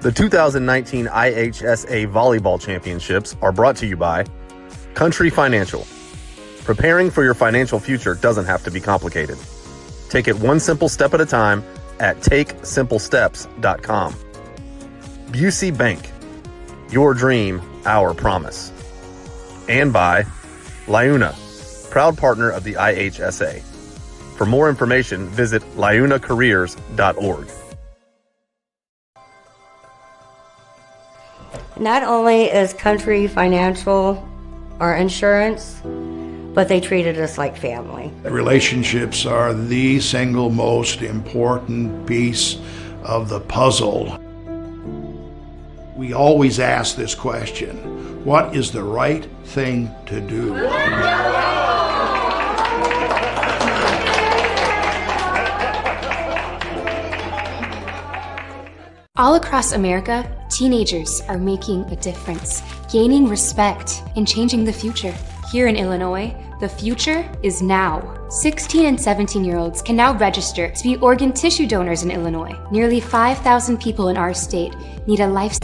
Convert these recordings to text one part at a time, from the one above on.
The 2019 IHSA Volleyball Championships are brought to you by Country Financial. Preparing for your financial future doesn't have to be complicated. Take it one simple step at a time at TakeSimpleSteps.com. Busey Bank. Your dream, our promise. And by Liuna, proud partner of the IHSA. For more information, visit liunacareers.org. Not only is Country Financial our insurance, but they treated us like family. Relationships are the single most important piece of the puzzle. We always ask this question: what is the right thing to do? All across America, teenagers are making a difference, gaining respect, and changing the future. Here in Illinois, the future is now. 16 and 17-year-olds can now register to be organ tissue donors in Illinois. Nearly 5,000 people in our state need a life.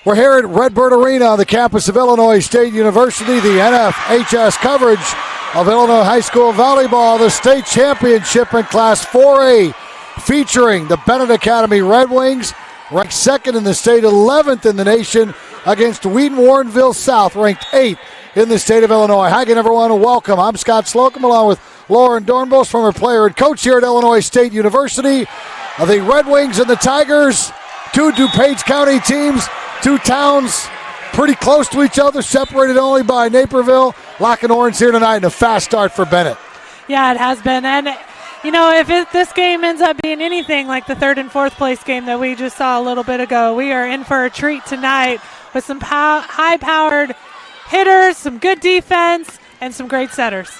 We're here at Redbird Arena on the campus of Illinois State University. The NFHS coverage of Illinois High School Volleyball, the state championship in Class 4A, featuring the Benet Academy Red Wings, ranked second in the state, 11th in the nation, against Wheaton-Warrenville South, ranked 8th in the state of Illinois. Hi again, everyone, and welcome. I'm Scott Slocum, along with Lauren Dornbos, former player and coach here at Illinois State University. The Red Wings and the Tigers, two DuPage County teams, two towns pretty close to each other, separated only by Naperville. Locking horns here tonight, and a fast start for Benet. Yeah, it has been. And, you know, if this game ends up being anything like the third and fourth place game that we just saw a little bit ago, we are in for a treat tonight with some high-powered hitters, some good defense, and some great setters.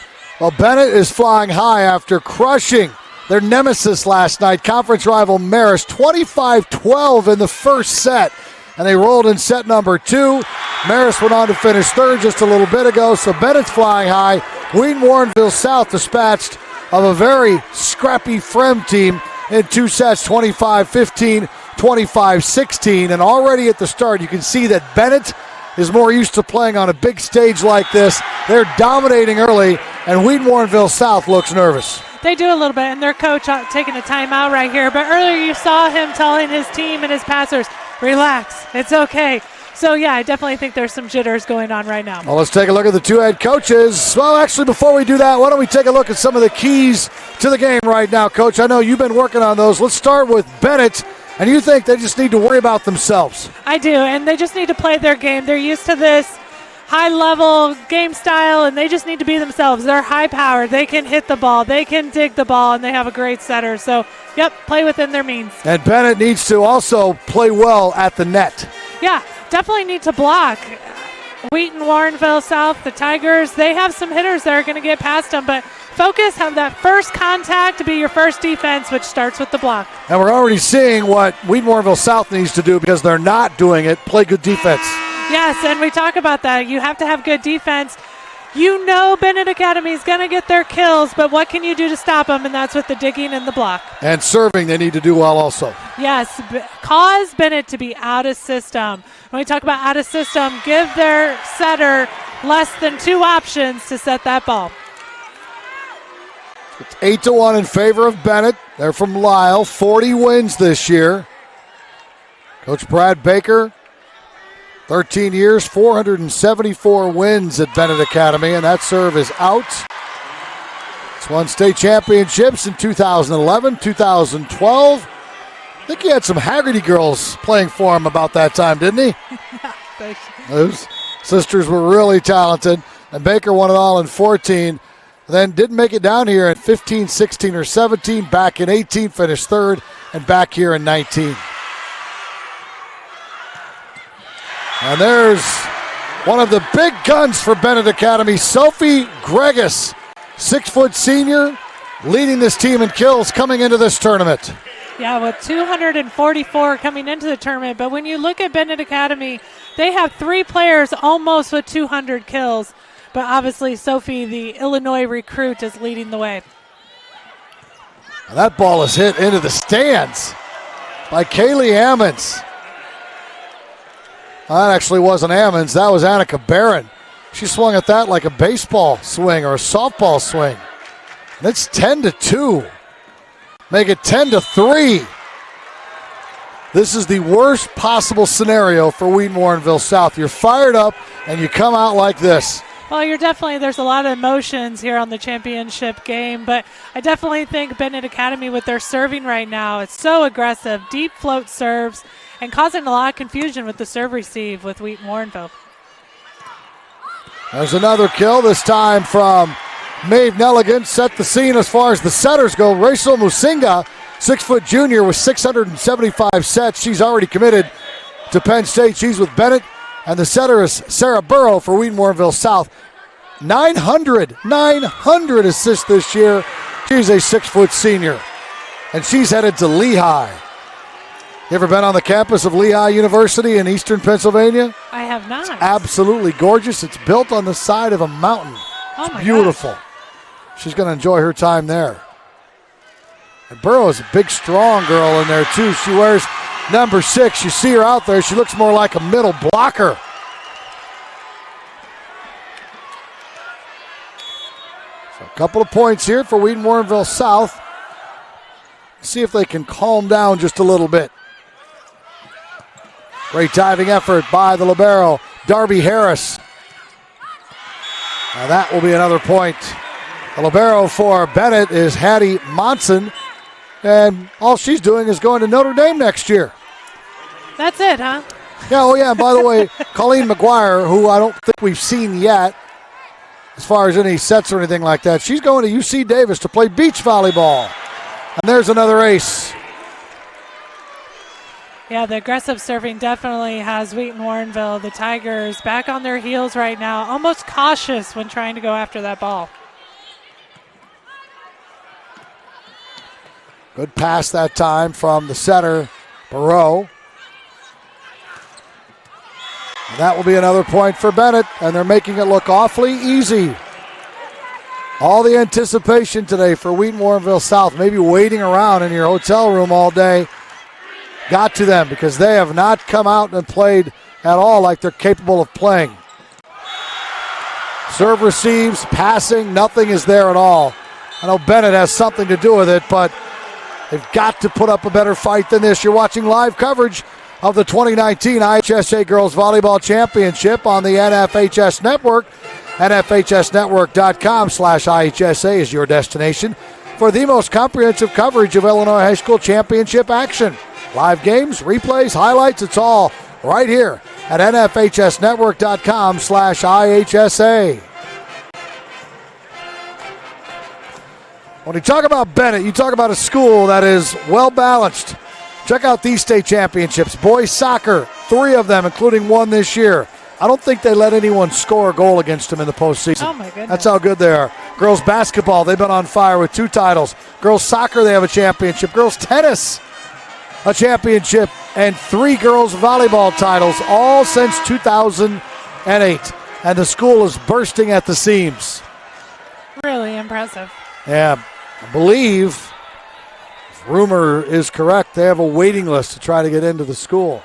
Well, Benet is flying high after crushing their nemesis last night, conference rival Marist, 25-12 in the first set. And they rolled in set number 2. Marist went on to finish third just a little bit ago, so Bennett's flying high. Wheaton-Warrenville South dispatched of a very scrappy Frem team in 2 sets, 25-15, 25-16. And already at the start, you can see that Benet is more used to playing on a big stage like this. They're dominating early, and Wheaton-Warrenville South looks nervous. They do a little bit, and their coach taking a timeout right here. But earlier you saw him telling his team and his passers, relax, it's okay. So, yeah, I definitely think there's some jitters going on right now. Well, let's take a look at the two head coaches. Well, actually, before we do that, why don't we take a look at some of the keys to the game right now, Coach? I know you've been working on those. Let's start with Benet. And you think they just need to worry about themselves? I do, and they just need to play their game. They're used to this high-level game style, and they just need to be themselves. They're high-powered. They can hit the ball. They can dig the ball, and they have a great setter. So, yep, play within their means. And Benet needs to also play well at the net. Yeah, definitely need to block. Wheaton-Warrenville South, the Tigers, they have some hitters that are going to get past them, but focus, have that first contact to be your first defense, which starts with the block. And we're already seeing what Wheaton-Warrenville South needs to do because they're not doing it. Play good defense. Yes, and we talk about that. You have to have good defense. You know Benet Academy is going to get their kills, but what can you do to stop them? And that's with the digging and the block. And serving, they need to do well also. Yes, cause Benet to be out of system. When we talk about out of system, give their setter less than 2 options to set that ball. It's 8-1 in favor of Benet. They're from Lisle, 40 wins this year. Coach Brad Baker, 13 years, 474 wins at Benet Academy, and that serve is out. He's won state championships in 2011, 2012. I think he had some Haggerty girls playing for him about that time, didn't he? Those sisters were really talented. And Baker won it all in 14. Then didn't make it down here in 15, 16, or 17. Back in 18, finished third. And back here in 19. And there's one of the big guns for Benet Academy, Sophie Gregus, 6-foot senior, leading this team in kills coming into this tournament. Yeah, with 244 coming into the tournament. But when you look at Benet Academy, they have 3 players almost with 200 kills. But obviously, Sophie, the Illinois recruit, is leading the way. And that ball is hit into the stands by Kaylee Ammons. That actually wasn't Ammons. That was Annika Barron. She swung at that like a baseball swing or a softball swing. And it's 10-2. Make it 10-3. This is the worst possible scenario for Wheaton-Warrenville South. You're fired up and you come out like this. Well, there's a lot of emotions here on the championship game, but I definitely think Benet Academy with their serving right now, it's so aggressive, deep float serves, and causing a lot of confusion with the serve receive with Wheaton-Warrenville. There's another kill, this time from Maeve Nelligan. Set the scene as far as the setters go. Rachel Musinga, 6-foot junior with 675 sets. She's already committed to Penn State. She's with Benet. And the setter is Sarah Burrow for Wheaton-Warrenville South. 900 assists this year. She's a 6-foot senior. And she's headed to Lehigh. You ever been on the campus of Lehigh University in eastern Pennsylvania? I have not. It's absolutely gorgeous. It's built on the side of a mountain. Oh my beautiful. gosh. She's going to enjoy her time there. And Burrow is a big, strong girl in there, too. She wears number 6. You see her out there. She looks more like a middle blocker. So a couple of points here for Wheaton-Warrenville South. See if they can calm down just a little bit. Great diving effort by the libero, Darby Harris. Now that will be another point. The libero for Benet is Hattie Monson, and all she's doing is going to Notre Dame next year. That's it, huh? Yeah, oh yeah, and by the way, Colleen McGuire, who I don't think we've seen yet, as far as any sets or anything like that, she's going to UC Davis to play beach volleyball. And there's another ace. Yeah, the aggressive serving definitely has Wheaton-Warrenville, the Tigers, back on their heels right now, almost cautious when trying to go after that ball. Good pass that time from the setter, Barreau. And that will be another point for Benet, and they're making it look awfully easy. All the anticipation today for Wheaton-Warrenville South, maybe waiting around in your hotel room all day, got to them because they have not come out and played at all like they're capable of playing. Serve receives, passing, nothing is there at all. I know Benet has something to do with it, but they've got to put up a better fight than this. You're watching live coverage of the 2019 IHSA Girls Volleyball Championship on the NFHS Network. NFHSnetwork.com/IHSA is your destination for the most comprehensive coverage of Illinois high school championship action. Live games, replays, highlights, it's all right here at NFHSnetwork.com/IHSA. When you talk about Benet, you talk about a school that is well-balanced. Check out these state championships. Boys soccer, 3 of them, including 1 this year. I don't think they let anyone score a goal against them in the postseason. Oh, my goodness. That's how good they are. Girls basketball, they've been on fire with 2 titles. Girls soccer, they have a championship. Girls tennis, a championship. And 3 girls volleyball titles, all since 2008. And the school is bursting at the seams. Really impressive. Yeah, I believe, if rumor is correct, they have a waiting list to try to get into the school.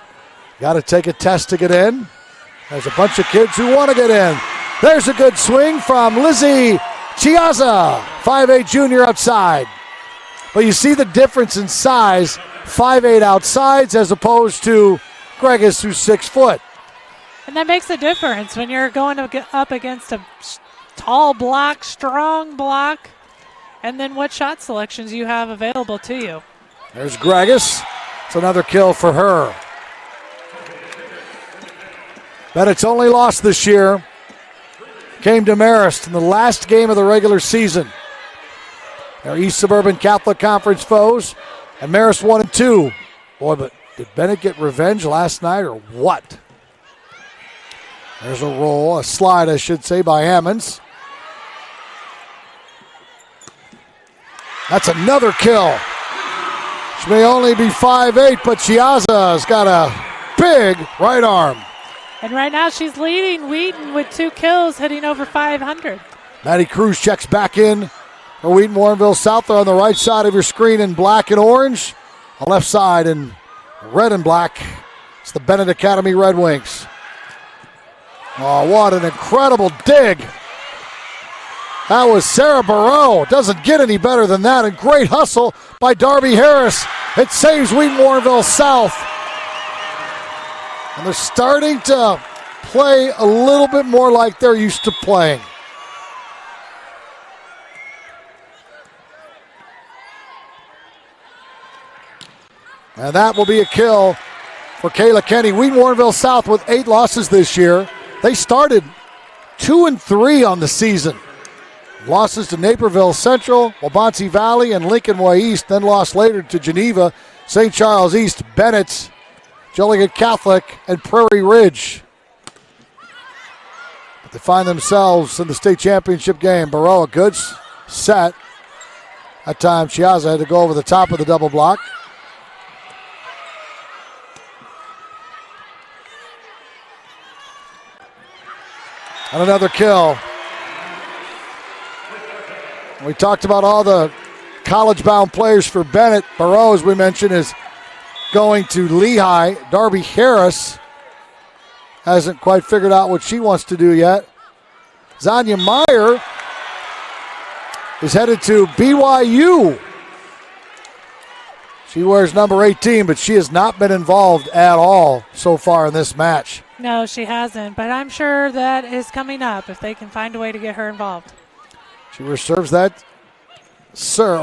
Got to take a test to get in. There's a bunch of kids who want to get in. There's a good swing from Lizzie Chiazza, 5'8" junior outside. But you see the difference in size, 5'8" outsides as opposed to Gregus, who's 6 foot. And that makes a difference when you're going up against a tall block, strong block. and then what shot selections you have available to you. There's Gregus. It's another kill for her. Bennett's only loss this year came to Marist in the last game of the regular season. They're East Suburban Catholic Conference foes, and Marist 1-2. Boy, but did Benet get revenge last night or what? There's a roll, a slide, I should say, by Hammonds. That's another kill. She may only be 5'8", but Chiazza's got a big right arm. And right now she's leading Wheaton with 2 kills, hitting over 500. Maddie Cruz checks back in for Wheaton Warrenville South. They're on the right side of your screen in black and orange. On the left side in red and black, it's the Benet Academy Red Wings. Oh, what an incredible dig. That was Sarah Barreau. Doesn't get any better than that. And great hustle by Darby Harris. It saves Wheaton Warrenville South. And they're starting to play a little bit more like they're used to playing. And that will be a kill for Kayla Kenny. Wheaton Warrenville South with 8 losses this year. They started 2-3 on the season. Losses to Naperville Central, Waubonsee Valley, and Lincoln Way East, then lost later to Geneva, St. Charles East, Bennett, Joliet Catholic, and Prairie Ridge. But they find themselves in the state championship game. Barreau, a good set. That time, Chiazza had to go over the top of the double block. And another kill. We talked about all the college-bound players for Benet. Barreau, as we mentioned, is going to Lehigh. Darby Harris hasn't quite figured out what she wants to do yet. Zanya Meyer is headed to BYU. She wears number 18, but she has not been involved at all so far in this match. No, she hasn't, but I'm sure that is coming up if they can find a way to get her involved. She receives that serve.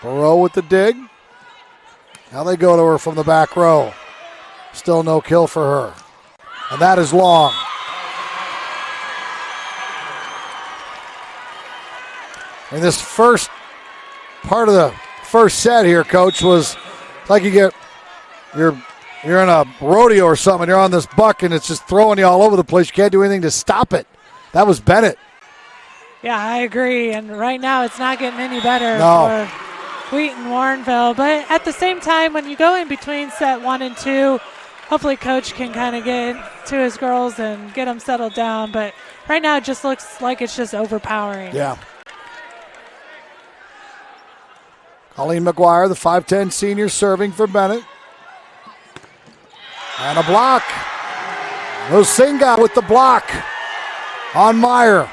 Barreau with the dig. Now they go to her from the back row. Still no kill for her. And that is long. And this first part of the first set here, Coach, was like you're in a rodeo or something. You're on this buck and it's just throwing you all over the place. You can't do anything to stop it. That was Benet. Yeah, I agree. And right now it's not getting any better for Wheaton Warrenville. But at the same time, when you go in between set 1 and 2, hopefully Coach can kind of get to his girls and get them settled down. But right now it just looks like it's just overpowering. Yeah. Colleen McGuire, the 5'10 senior, serving for Benet. And a block. Lusinga with the block on Meyer.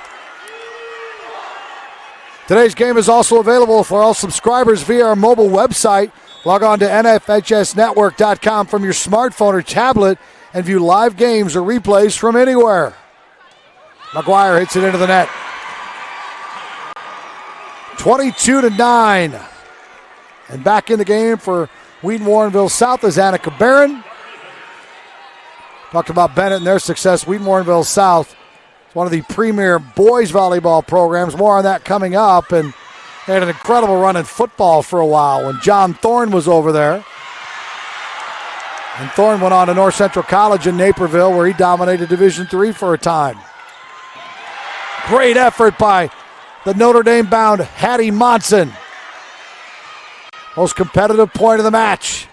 Today's game is also available for all subscribers via our mobile website. Log on to nfhsnetwork.com from your smartphone or tablet and view live games or replays from anywhere. McGuire hits it into the net. 22-9. And back in the game for Wheaton Warrenville South is Annika Barron. Talked about Benet and their success. Wheaton Warrenville South is one of the premier boys volleyball programs. More on that coming up. And they had an incredible run in football for a while when John Thorne was over there. And Thorne went on to North Central College in Naperville where he dominated Division III for a time. Great effort by the Notre Dame-bound Hattie Monson. Most competitive point of the match.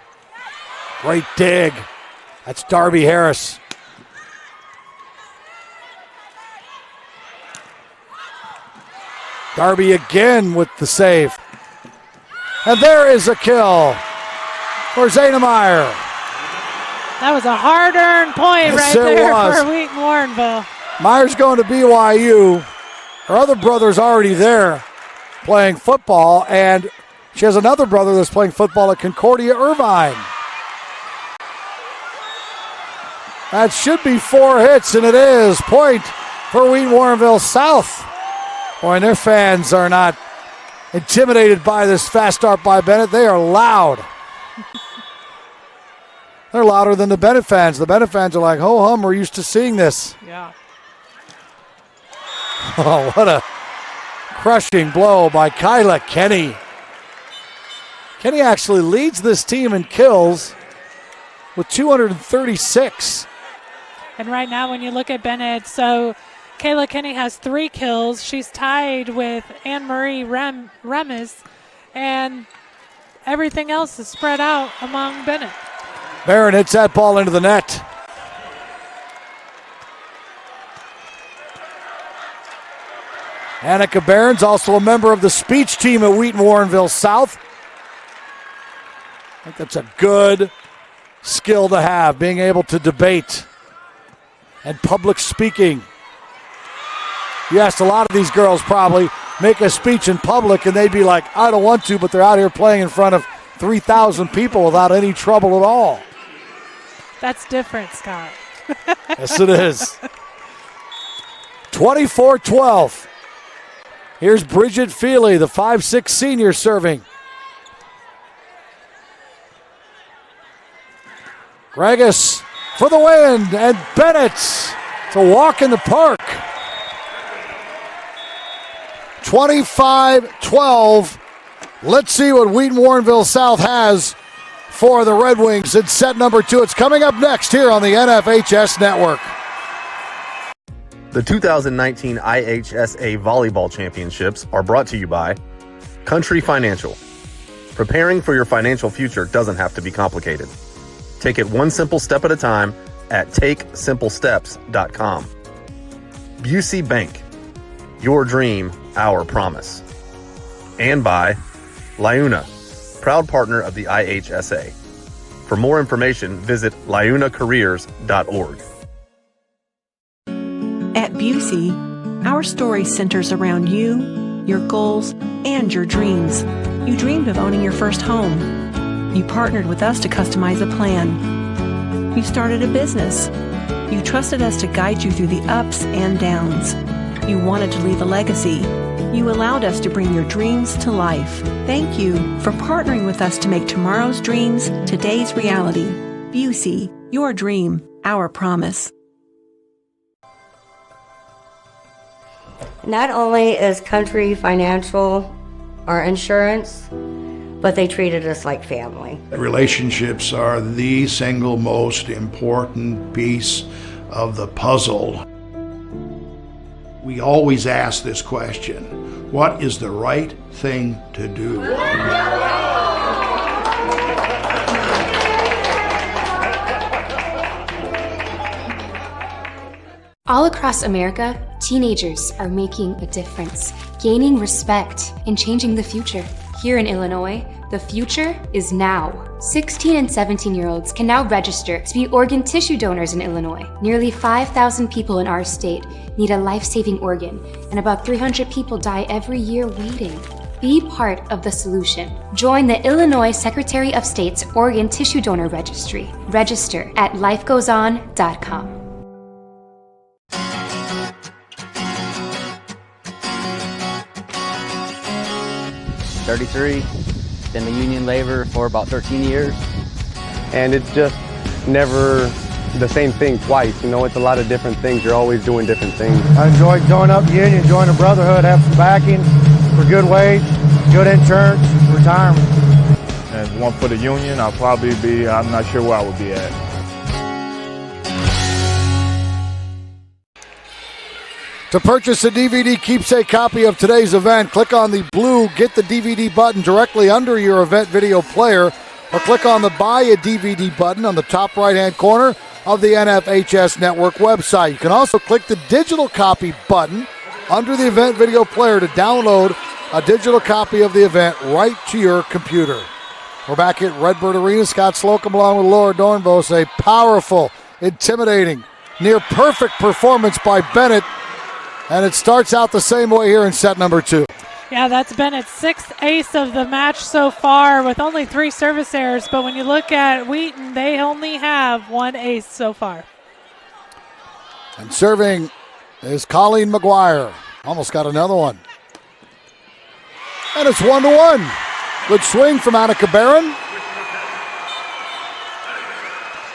Great dig. That's Darby Harris. Darby again with the save. And there is a kill for Zayna Meyer. That was a hard-earned point for Wheaton Warrenville. Meyer's going to BYU. Her other brother's already there playing football, and she has another brother that's playing football at Concordia Irvine. That should be 4 hits, and it is. Point for Wheaton Warrenville South. Boy, and their fans are not intimidated by this fast start by Benet. They are loud. They're louder than the Benet fans. The Benet fans are like, ho hum, we're used to seeing this. Yeah. Oh, what a crushing blow by Kyla Kenny. Kenny actually leads this team in kills with 236. And right now when you look at Benet, so Kayla Kenny has 3 kills. She's tied with Anne-Marie Remes, and everything else is spread out among Benet. Barron hits that ball into the net. Annika Barron's also a member of the speech team at Wheaton Warrenville South. I think that's a good skill to have, being able to debate and public speaking. You asked a lot of these girls probably make a speech in public and they'd be like, I don't want to, but they're out here playing in front of 3,000 people without any trouble at all. That's different, Scott. Yes, it is. 24-12. Here's Bridget Feely, the 5'6" senior, serving. Gregus for the win, and Benet. It's a walk in the park. 25-12. Let's see what Wheaton Warrenville South has for the Red Wings in set number 2. It's coming up next here on the NFHS Network. The 2019 IHSA Volleyball Championships are brought to you by Country Financial. Preparing for your financial future doesn't have to be complicated. Take it one simple step at a time at takesimplesteps.com. Busey Bank. Your dream, our promise. And by Liuna, proud partner of the IHSA. For more information, visit liunacareers.org. At Busey, our story centers around you, your goals, and your dreams. You dreamed of owning your first home. You partnered with us to customize a plan. You started a business. You trusted us to guide you through the ups and downs. You wanted to leave a legacy. You allowed us to bring your dreams to life. Thank you for partnering with us to make tomorrow's dreams today's reality. Busey, your dream, our promise. Not only is Country Financial our insurance, but they treated us like family. Relationships are the single most important piece of the puzzle. We always ask this question: what is the right thing to do? All across America, teenagers are making a difference, gaining respect, and changing the future. Here in Illinois, the future is now. 16 and 17-year-olds can now register to be organ tissue donors in Illinois. Nearly 5,000 people in our state need a life-saving organ, and about 300 people die every year waiting. Be part of the solution. Join the Illinois Secretary of State's Organ Tissue Donor Registry. Register at lifegoeson.com. 33, been the union labor for about 13 years. And it's just never the same thing twice. You know, it's a lot of different things. You're always doing different things. I enjoy joining up union, joining the brotherhood, have some backing for good wage, good insurance, retirement. And if it weren't for the union, I'll probably be, I'm not sure where I would be at. To purchase a DVD keepsake copy of today's event, click on the blue Get the DVD button directly under your event video player, or click on the Buy a DVD button on the top right-hand corner of the NFHS Network website. You can also click the digital copy button under the event video player to download a digital copy of the event right to your computer. We're back at Redbird Arena. Scott Slocum along with Laura Dornbos. A powerful, intimidating, near-perfect performance by Benet. And it starts out the same way here in set number 2. Yeah, that's Benet's 6th ace of the match so far with only 3 service errors. But when you look at Wheaton, they only have 1 ace so far. And serving is Colleen McGuire. Almost got another one. And it's 1-1. Good swing from Annika Barron.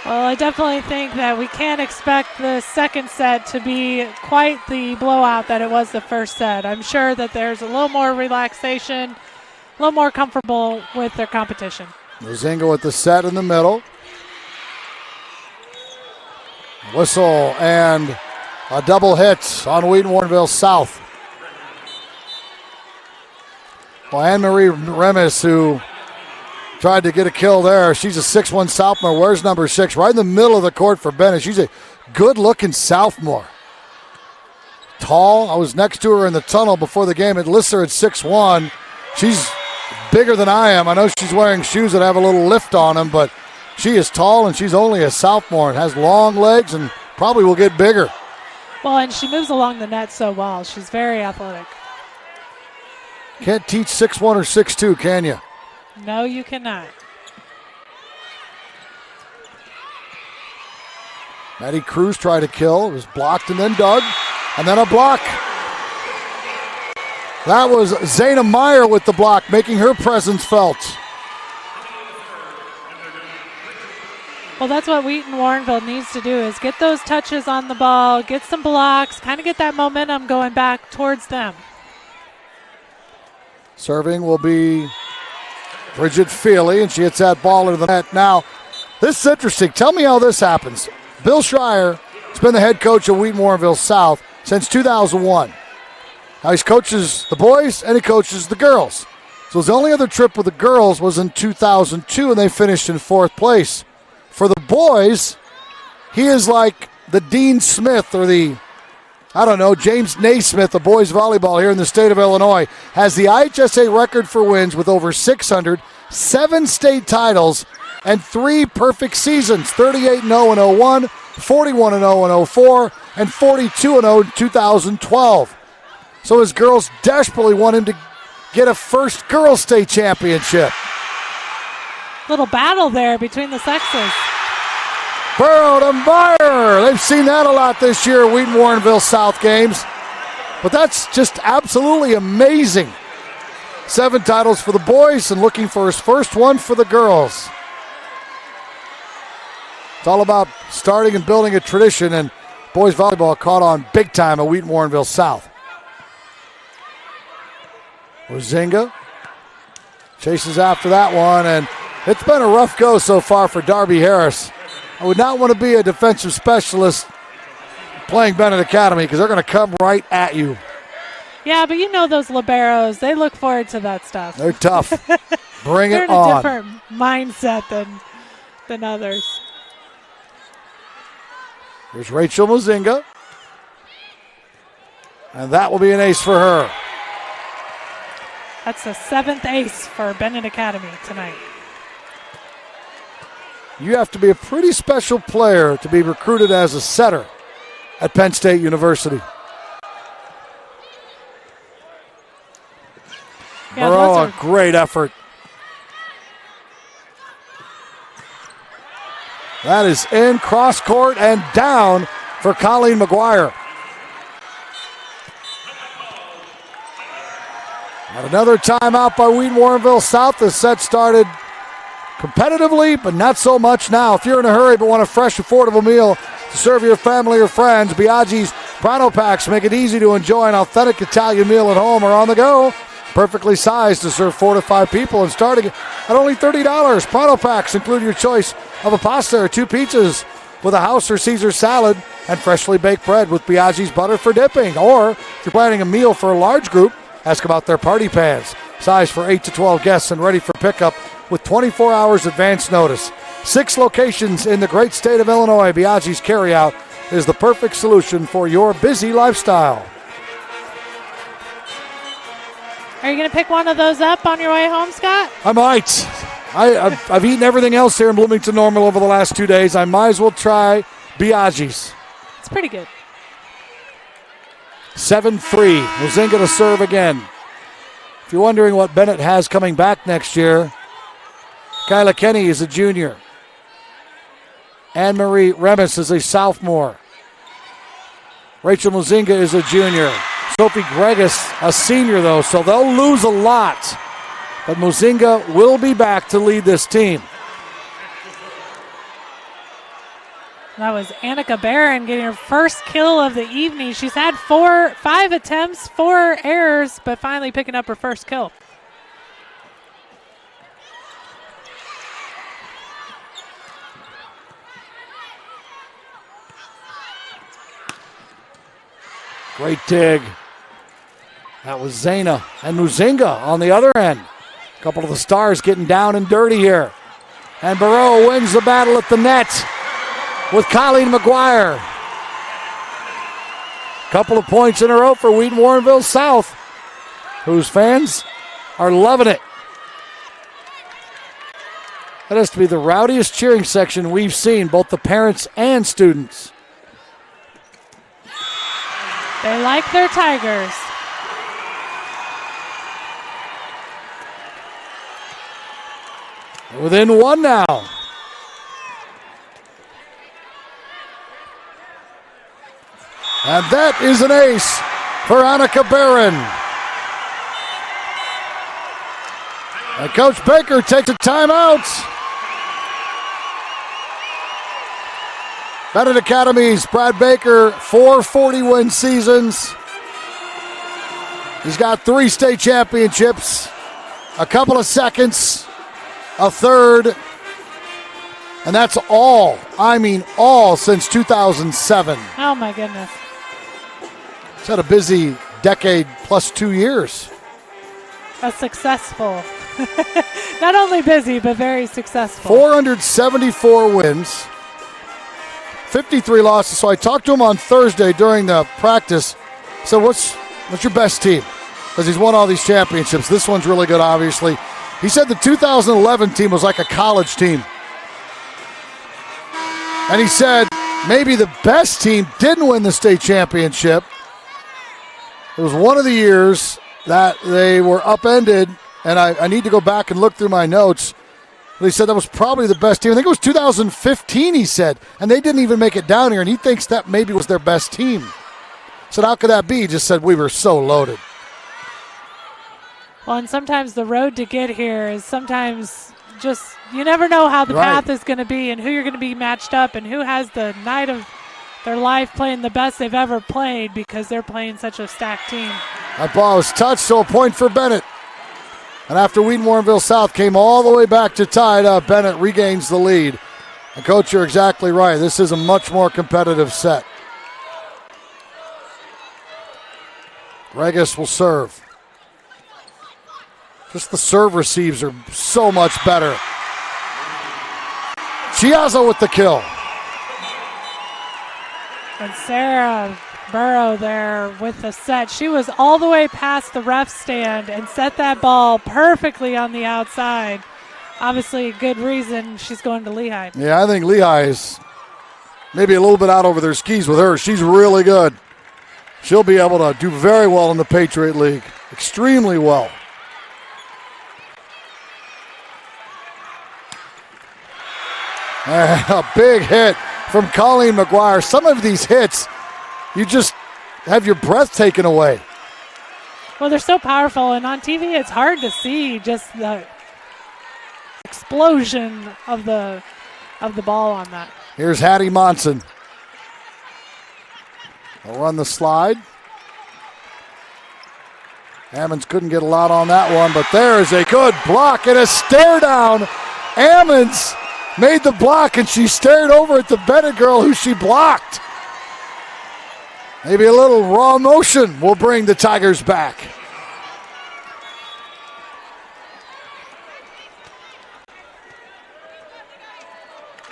Well, I definitely think that we can't expect the second set to be quite the blowout that it was the first set. I'm sure that there's a little more relaxation, a little more comfortable with their competition. Mozinga with the set in the middle. Whistle and a double hit on Wheaton-Warrenville South. Well, Anne-Marie Remis, who tried to get a kill there. She's a 6'1 sophomore. Where's number 6? Right in the middle of the court for Benet. She's a good-looking sophomore. Tall. I was next to her in the tunnel before the game. It lists her at 6'1". She's bigger than I am. I know she's wearing shoes that have a little lift on them, but she is tall, and she's only a sophomore and has long legs and probably will get bigger. Well, and she moves along the net so well. She's very athletic. Can't teach 6'1 or 6'2, can you? No, you cannot. Maddie Cruz tried to kill. It was blocked and then dug. And then a block. That was Zayna Meyer with the block, making her presence felt. Well, that's what Wheaton-Warrenville needs to do, is get those touches on the ball, get some blocks, kind of get that momentum going back towards them. Serving will be Bridget Feely, and she hits that ball into the net. Now, this is interesting. Tell me how this happens. Bill Schreier has been the head coach of Wheaton-Warrenville South since 2001. Now, he coaches the boys and he coaches the girls. So his only other trip with the girls was in 2002, and they finished in 4th place. For the boys, he is like the Dean Smith or the, James Naismith of boys volleyball here in the state of Illinois. Has the IHSA record for wins with over 600, 7 state titles, and 3 perfect seasons, 38-0 in 01, 41-0 in 04, and 42-0 in 2012. So his girls desperately want him to get a first girls state championship. Little battle there between the sexes. Burrow to Meyer. They've seen that a lot this year at Wheaton-Warrenville South games. But that's just absolutely amazing. 7 titles for the boys and looking for his first one for the girls. It's all about starting and building a tradition, and boys volleyball caught on big time at Wheaton-Warrenville South. Mozinga chases after that one, and it's been a rough go so far for Darby Harris. I would not want to be a defensive specialist playing Benet Academy because they're going to come right at you. Yeah, but you know those liberos, they look forward to that stuff. They're tough. Bring They're it on. in a different mindset than others. Here's Rachel Mozinga. And that will be an ace for her. That's the 7th ace for Benet Academy tonight. You have to be a pretty special player to be recruited as a setter at Penn State University. Yeah, a great effort. That is in cross court and down for Colleen McGuire. And another timeout by Wheaton-Warrenville South. The set started competitively, but not so much now. If you're in a hurry but want a fresh, affordable meal to serve your family or friends, Biaggi's Pronto Packs make it easy to enjoy an authentic Italian meal at home or on the go. Perfectly sized to serve 4 to 5 people and starting at only $30. Pronto Packs include your choice of a pasta or 2 pizzas with a house or Caesar salad and freshly baked bread with Biaggi's butter for dipping. Or if you're planning a meal for a large group, ask about their party pans. Size for 8 to 12 guests and ready for pickup with 24 hours advance notice. 6 locations in the great state of Illinois. Biaggi's Carryout is the perfect solution for your busy lifestyle. Are you going to pick one of those up on your way home, Scott? I might. I've eaten everything else here in Bloomington Normal over the last 2 days. I might as well try Biaggi's. It's pretty good. 7-3. Mozinga to serve again. If you're wondering what Benet has coming back next year, Kyla Kenny is a junior. Anne-Marie Remis is a sophomore. Rachel Muzinga is a junior. Sophie Gregus, a senior, though, so they'll lose a lot. But Muzinga will be back to lead this team. That was Annika Barron getting her first kill of the evening. She's had 5 attempts, 4 errors, but finally picking up her first kill. Great dig. That was Zayna and Muzinga on the other end. A couple of the stars getting down and dirty here. And Barreau wins the battle at the net with Colleen McGuire. Couple of points in a row for Wheaton Warrenville South, whose fans are loving it. That has to be the rowdiest cheering section we've seen, both the parents and students. They like their Tigers. Within one now. And that is an ace for Annika Barron. And Coach Baker takes a timeout. Benet Academy's Brad Baker, 4 40-win seasons. He's got 3 state championships, a couple of seconds, a third, and that's all, I mean all, since 2007. Oh my goodness. He's had a busy decade plus 2 years. A successful. Not only busy, but very successful. 474 wins, 53 losses. So I talked to him on Thursday during the practice. So what's your best team? Because he's won all these championships. This one's really good, obviously. He said the 2011 team was like a college team. And he said maybe the best team didn't win the state championship. It was one of the years that they were upended, and I need to go back and look through my notes. But he said that was probably the best team. I think it was 2015, he said, and they didn't even make it down here, and he thinks that maybe was their best team. I said, how could that be? He just said, we were so loaded. Well, and sometimes the road to get here is sometimes just, you never know how the path is going to be and who you're going to be matched up and who has the night of their life playing the best they've ever played because they're playing such a stacked team. That ball was touched, so a point for Benet. And after Wheaton Warrenville South came all the way back to tie it up, Benet regains the lead. And Coach, you're exactly right. This is a much more competitive set. Regas will serve. Just the serve receives are so much better. Chiazza with the kill. And Sarah Burrow there with the set. She was all the way past the ref stand and set that ball perfectly on the outside. Obviously a good reason she's going to Lehigh. Yeah, I think Lehigh is maybe a little bit out over their skis with her. She's really good. She'll be able to do very well in the Patriot League. Extremely well. And a big hit from Colleen McGuire. Some of these hits, you just have your breath taken away. Well, they're so powerful, and on TV it's hard to see just the explosion of the ball on that. Here's Hattie Monson. They'll run the slide. Ammons couldn't get a lot on that one, but there is a good block and a stare down. Ammons made the block, and she stared over at the Benet girl who she blocked. Maybe a little raw motion will bring the Tigers back.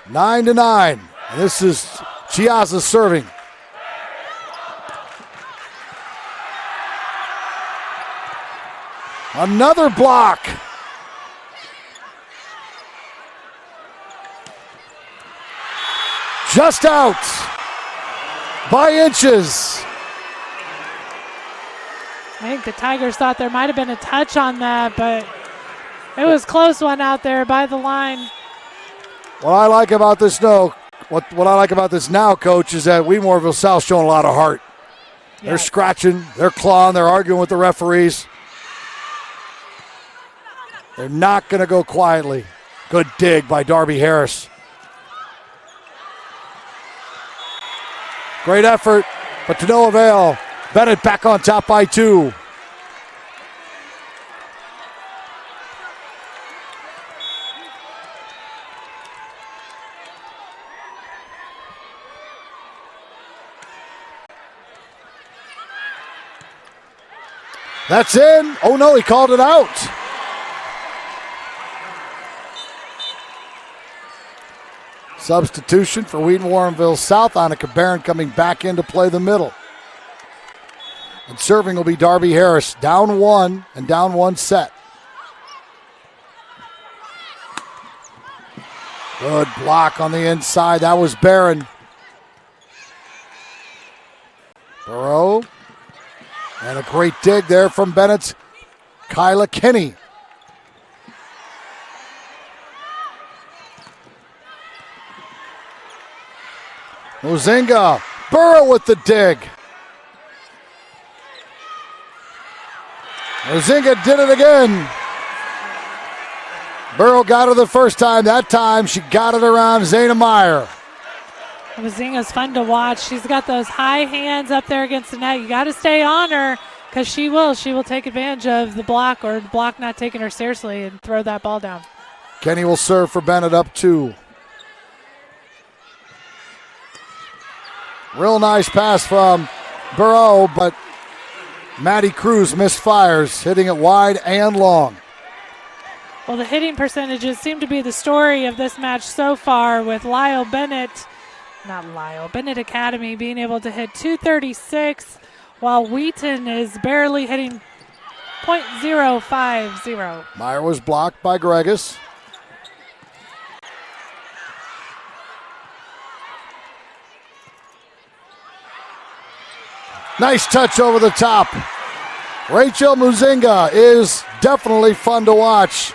Nine to 9. And this is Chiazza serving. Another block. Just out by inches. I think the Tigers thought there might have been a touch on that, but it was a close one out there by the line. What I like about this now, Coach, is that Wheaton Warrenville South showing a lot of heart. They're scratching, they're clawing, they're arguing with the referees. They're not going to go quietly. Good dig by Darby Harris. Great effort, but to no avail. Benet back on top by 2. That's in. Oh no, he called it out. Substitution for Wheaton-Warrenville South. Annika Barron coming back in to play the middle. And serving will be Darby Harris. Down 1 and down 1 set. Good block on the inside. That was Barron. Burrow. And a great dig there from Bennett's Kyla Kinney. Mozinga. Burrow with the dig. Mozinga did it again. Burrow got her the first time. That time she got it around Zayna Meyer. Mozinga's fun to watch. She's got those high hands up there against the net. You got to stay on her because she will take advantage of the block or the block not taking her seriously and throw that ball down. Kenny will serve for Bennett up 2. Real nice pass from Burrow, but Maddie Cruz misfires, hitting it wide and long. Well, the hitting percentages seem to be the story of this match so far, with Benet Academy being able to hit .236, while Wheaton is barely hitting .050. Meyer was blocked by Gregus. Nice touch over the top. Rachel Mozinga is definitely fun to watch.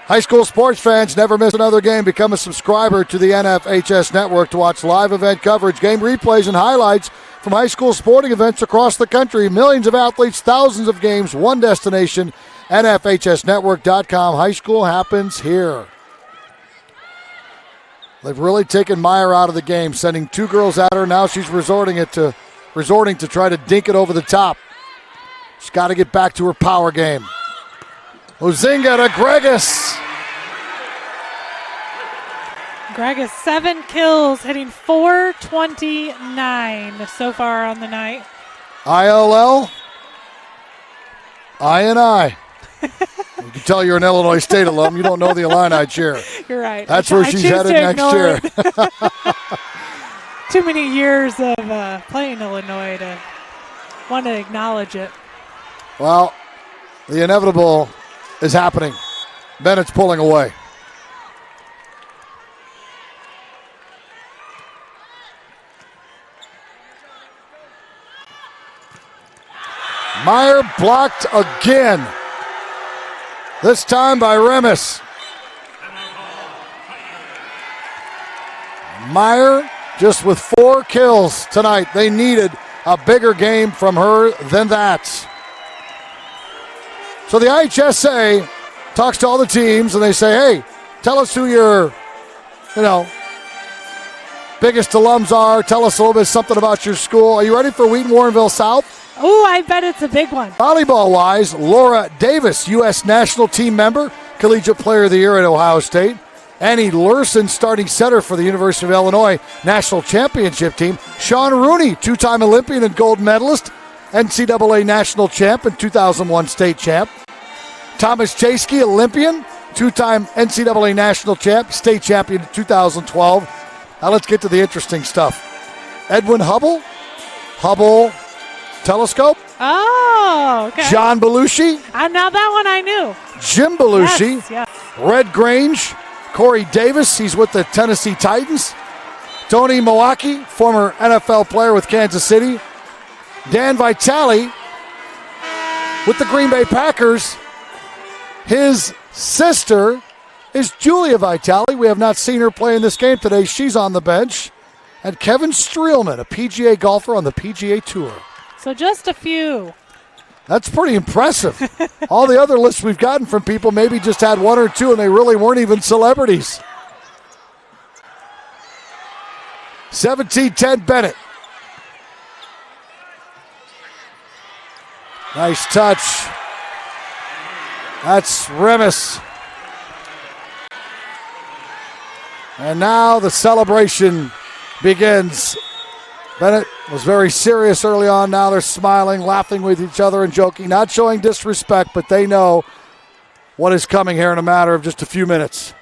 High school sports fans, never miss another game. Become a subscriber to the NFHS Network to watch live event coverage, game replays, and highlights from high school sporting events across the country. Millions of athletes, thousands of games, one destination, NFHSnetwork.com. High school happens here. They've really taken Meyer out of the game, sending 2 girls at her. Now she's resorting to try to dink it over the top. She's got to get back to her power game. Mozinga to Gregus. Gregus 7 kills, hitting .429 so far on the night. ILL, I. You can tell you're an Illinois State alum. You don't know the Illini cheer. You're right. That's where she's headed next year. Too many years of playing Illinois to want to acknowledge it. Well, the inevitable is happening. Bennett's pulling away. Meyer blocked again. This time by Remis. Meyer just with 4 kills tonight. They needed a bigger game from her than that. So the IHSA talks to all the teams and they say, hey, tell us who your, biggest alums are. Tell us a little bit something about your school. Are you ready for Wheaton-Warrenville South? Oh, I bet it's a big one. Volleyball-wise, Laura Davis, U.S. National Team member, Collegiate Player of the Year at Ohio State. Annie Lurson, starting center for the University of Illinois National Championship team. Sean Rooney, 2-time Olympian and gold medalist, NCAA National Champ and 2001 State Champ. Thomas Chasky, Olympian, 2-time NCAA National Champ, State Champion in 2012. Now let's get to the interesting stuff. Edwin Hubble Telescope. Oh, okay. John Belushi. Now that one I knew. Jim Belushi. Yes. Red Grange. Corey Davis, he's with the Tennessee Titans. Tony Mawaki, former NFL player with Kansas City. Dan Vitale with the Green Bay Packers. His sister is Julia Vitale. We have not seen her play in this game today. She's on the bench. and Kevin Streelman, a PGA golfer on the PGA Tour. So just a few. That's pretty impressive. All the other lists we've gotten from people maybe just had one or two, and they really weren't even celebrities. 17-10 Benet. Nice touch. That's Remis. And now the celebration begins. Benet was very serious early on. Now they're smiling, laughing with each other and joking, not showing disrespect, but they know what is coming here in a matter of just a few minutes.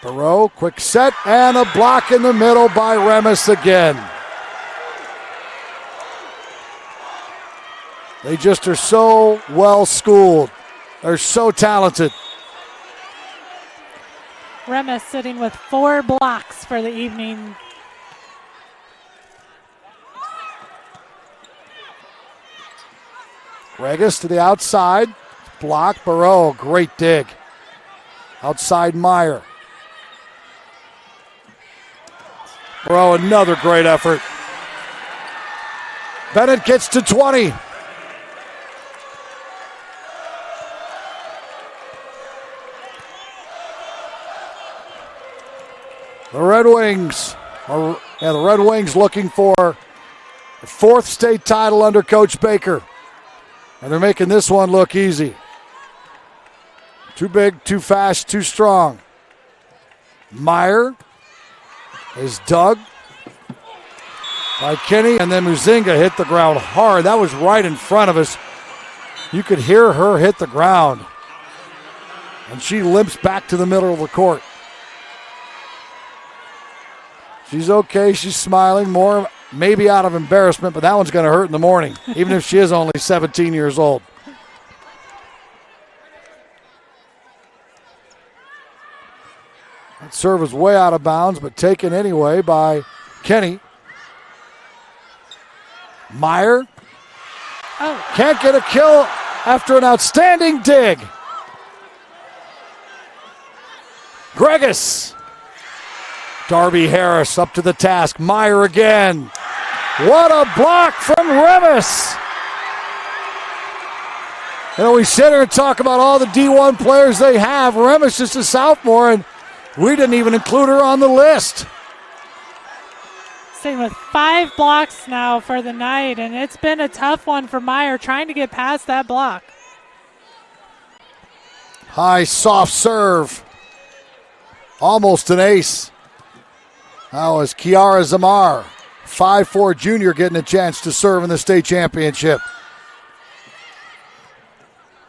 Barreau, quick set, and a block in the middle by Remis again. They just are so well schooled. They're so talented. Remis sitting with 4 blocks for the evening. Regis to the outside. Block. Barreau, great dig. Outside Meyer. Barreau, another great effort. Benet gets to 20. The Red Wings looking for the 4th state title under Coach Baker. And they're making this one look easy. Too big, too fast, too strong. Meyer is dug by Kinney, and then Muzinga hit the ground hard. That was right in front of us. You could hear her hit the ground. And she limps back to the middle of the court. She's okay. She's smiling more, maybe out of embarrassment, but that one's going to hurt in the morning, even if she is only 17 years old. That serve is way out of bounds, but taken anyway by Kenny. Meyer can't get a kill after an outstanding dig. Gregis. Darby Harris up to the task. Meyer again. What a block from Remis. You know, we sit here and talk about all the D1 players they have. Remis is a sophomore, and we didn't even include her on the list. Sitting with 5 blocks now for the night, and it's been a tough one for Meyer trying to get past that block. High soft serve. Almost an ace. Now is Kiara Zamar, 5'4" junior, getting a chance to serve in the state championship.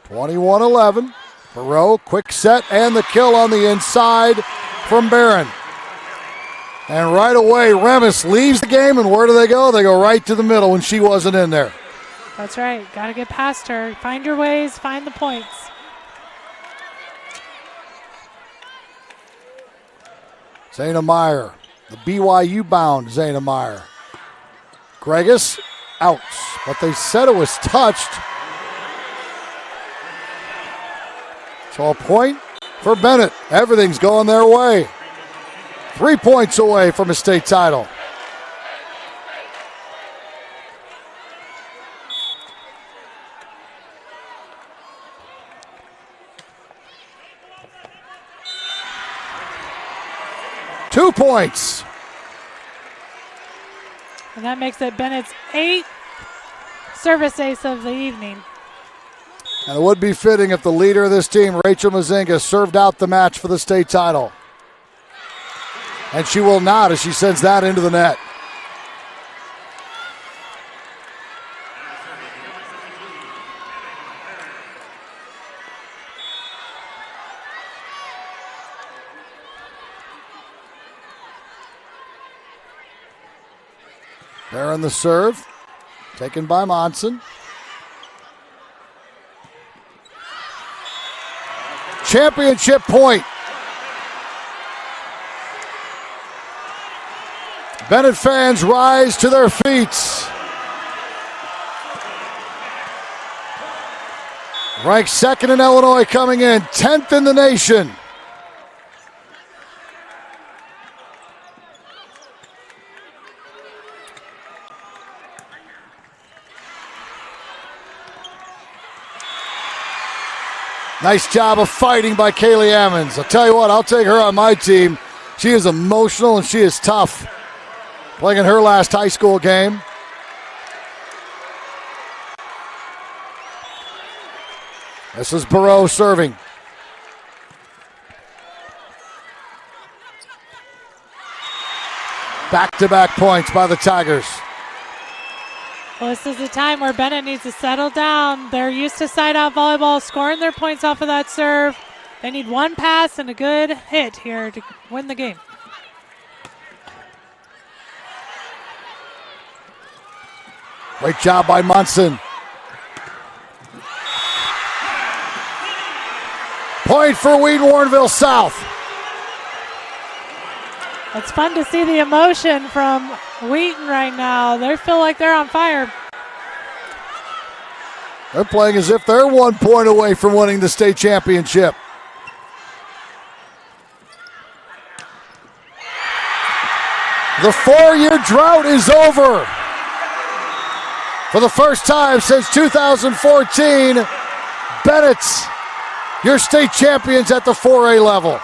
21-11. Barreau, quick set, and the kill on the inside from Barron. And right away, Remis leaves the game, and where do they go? They go right to the middle when she wasn't in there. That's right. Got to get past her. Find your ways, find the points. Zayna Meyer, the BYU-bound Zayna Meyer. Gregis, out. But they said it was touched. So a point for Benet. Everything's going their way. 3 points away from a state title. Two points. And that makes it Bennett's 8th service ace of the evening. And it would be fitting if the leader of this team, Rachel Muzinga, served out the match for the state title. And she will not as she sends that into the net. There in the serve, taken by Monson. Championship point. Benet fans rise to their feet. Ranked second in Illinois coming in, 10th in the nation. Nice job of fighting by Kaylee Ammons. I'll tell you what, I'll take her on my team. She is emotional and she is tough. Playing in her last high school game. This is Barreau serving. Back-to-back points by the Tigers. Well, this is a time where Benet needs to settle down. They're used to side-out volleyball, scoring their points off of that serve. They need one pass and a good hit here to win the game. Great job by Munson. Point for Wheaton-Warrenville South. It's fun to see the emotion from Wheaton right now. They feel like they're on fire. They're playing as if they're 1 point away from winning the state championship. The 4-year drought is over. For the first time since 2014, Bennett's your state champions at the 4A level.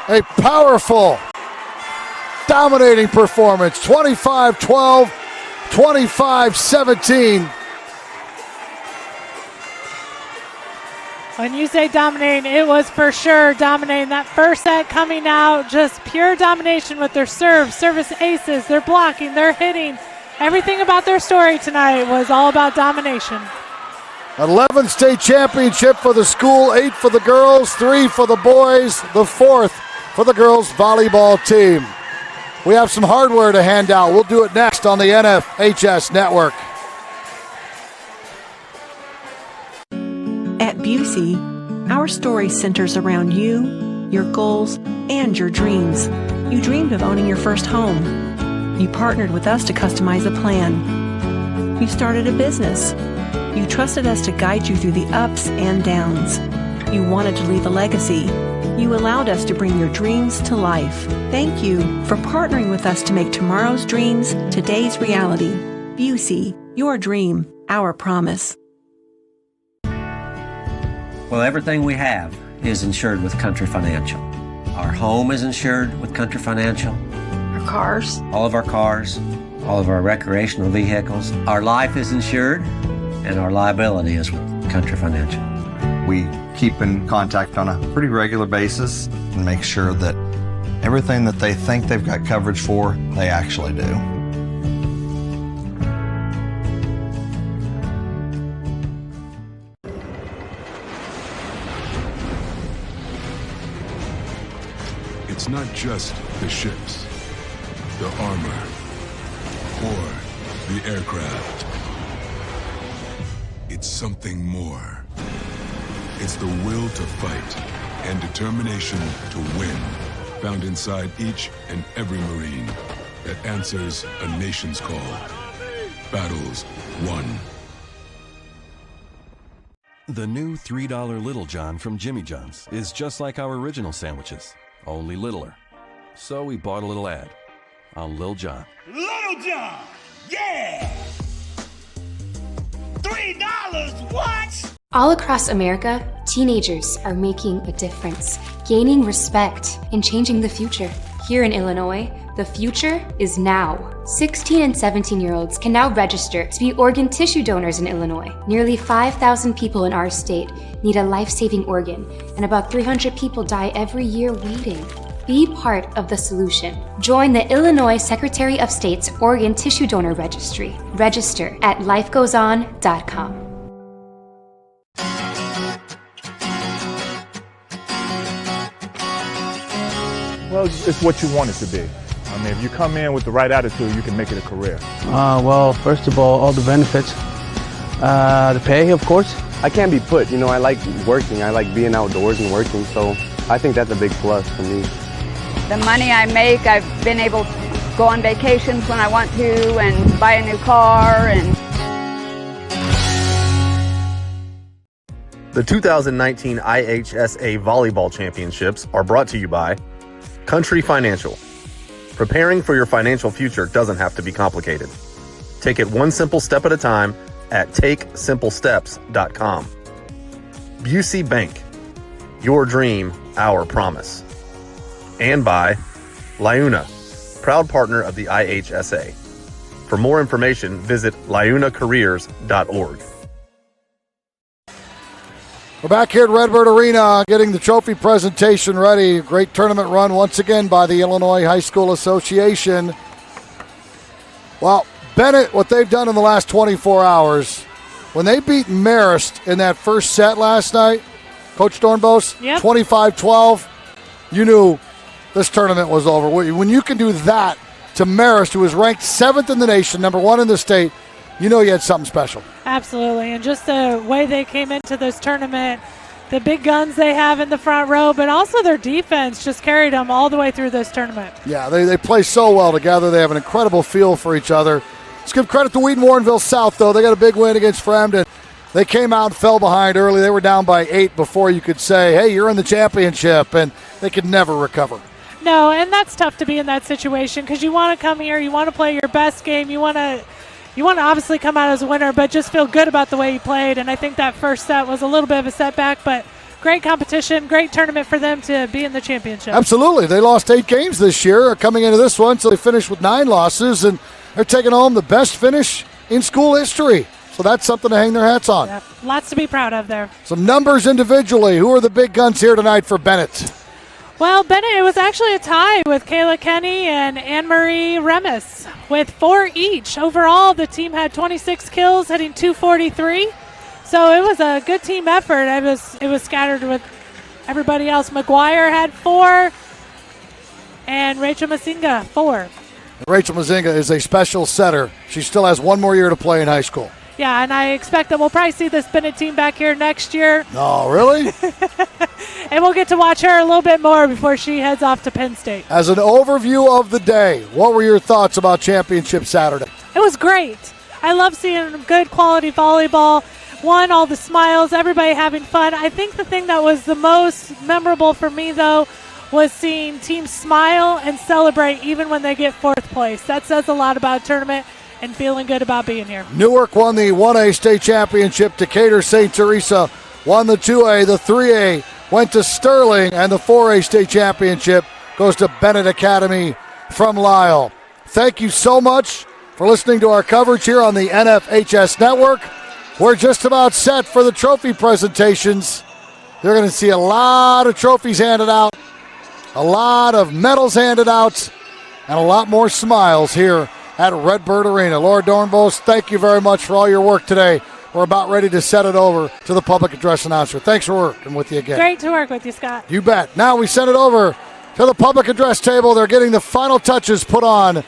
A powerful, dominating performance, 25-12, 25-17. When you say dominating, it was for sure dominating. That first set coming out, just pure domination with their serve, service aces, their blocking, their hitting. Everything about their story tonight was all about domination. 11th state championship for the school, 8 for the girls, 3 for the boys, the 4th for the girls volleyball team. We have some hardware to hand out. We'll do it next on the NFHS Network. At Busey, our story centers around you, your goals, and your dreams. You dreamed of owning your first home. You partnered with us to customize a plan. You started a business. You trusted us to guide you through the ups and downs. You wanted to leave a legacy. You allowed us to bring your dreams to life. Thank you for partnering with us to make tomorrow's dreams today's reality. Busey, your dream, our promise. Well, everything we have is insured with Country Financial. Our home is insured with Country Financial. Our cars. All of our cars, all of our recreational vehicles. Our life is insured, and our liability is with Country Financial. We keep in contact on a pretty regular basis and make sure that everything that they think they've got coverage for, they actually do. It's not just the ships, the armor, or the aircraft. It's something more. It's the will to fight and determination to win, found inside each and every Marine that answers a nation's call. Battles won. The new $3 Little John from Jimmy John's is just like our original sandwiches, only littler. So we bought a little ad on Lil John. Little John, yeah! $3, what? All across America, teenagers are making a difference, gaining respect, and changing the future. Here in Illinois, the future is now. 16 and 17-year-olds can now register to be organ tissue donors in Illinois. Nearly 5,000 people in our state need a life-saving organ, and about 300 people die every year waiting. Be part of the solution. Join the Illinois Secretary of State's Organ Tissue Donor Registry. Register at lifegoeson.com. Well, it's what you want it to be. I mean, if you come in with the right attitude, you can make it a career. Well, first of all the benefits. The pay, of course. I can't be put, you know, I like working. I like being outdoors and working, so I think that's a big plus for me. The money I make, I've been able to go on vacations when I want to and buy a new car and... The 2019 IHSA Volleyball Championships are brought to you by Country Financial. Preparing for your financial future doesn't have to be complicated. Take it one simple step at a time at takesimplesteps.com. Busey Bank, your dream, our promise. And by Liuna, proud partner of the IHSA. For more information, visit liunacareers.org. We're back here at Redbird Arena getting the trophy presentation ready. Great tournament run once again by the Illinois High School Association. Well, Benet, what they've done in the last 24 hours, when they beat Marist in that first set last night, Coach Dornbos, 25-12, you knew this tournament was over. When you can do that to Marist, who was ranked 7th in the nation, number 1 in the state, you know you had something special. Absolutely, and just the way they came into this tournament, the big guns they have in the front row, but also their defense just carried them all the way through this tournament. Yeah, they play so well together. They have an incredible feel for each other. Let's give credit to Wheaton-Warrenville South, though. They got a big win against Fremden. They came out and fell behind early. They were down by 8 before you could say, hey, you're in the championship, and they could never recover. No, and that's tough to be in that situation because you want to come here, you want to play your best game, you want to obviously come out as a winner, but just feel good about the way you played. And I think that first set was a little bit of a setback, but great competition, great tournament for them to be in the championship. Absolutely. They lost 8 games this year coming into this one, so they finished with 9 losses, and they're taking home the best finish in school history. So that's something to hang their hats on. Yeah, lots to be proud of there. Some numbers individually. Who are the big guns here tonight for Benet? Well, Benet, it was actually a tie with Kayla Kenny and Anne-Marie Remis with 4 each. Overall, the team had 26 kills, hitting 243. So it was a good team effort. It was scattered with everybody else. McGuire had 4, and Rachel Mazinga 4. Rachel Mazinga is a special setter. She still has 1 more year to play in high school. Yeah, and I expect that we'll probably see this Benet team back here next year. Oh, really? And we'll get to watch her a little bit more before she heads off to Penn State. As an overview of the day, what were your thoughts about Championship Saturday? It was great. I love seeing good quality volleyball. All the smiles, everybody having fun. I think the thing that was the most memorable for me, though, was seeing teams smile and celebrate even when they get 4th place. That says a lot about a tournament and feeling good about being here. Newark won the 1A state championship. Decatur St. Teresa won the 2A. The 3A went to Sterling, and the 4A state championship goes to Benet Academy from Lisle. Thank you so much for listening to our coverage here on the NFHS Network. We're just about set for the trophy presentations. You're going to see a lot of trophies handed out, a lot of medals handed out, and a lot more smiles here at Redbird Arena. Laura Dornbos, thank you very much for all your work today. We're about ready to set it over to the public address announcer. Thanks for working with you again. Great to work with you, Scott. You bet. Now we send it over to the public address table. They're getting the final touches put on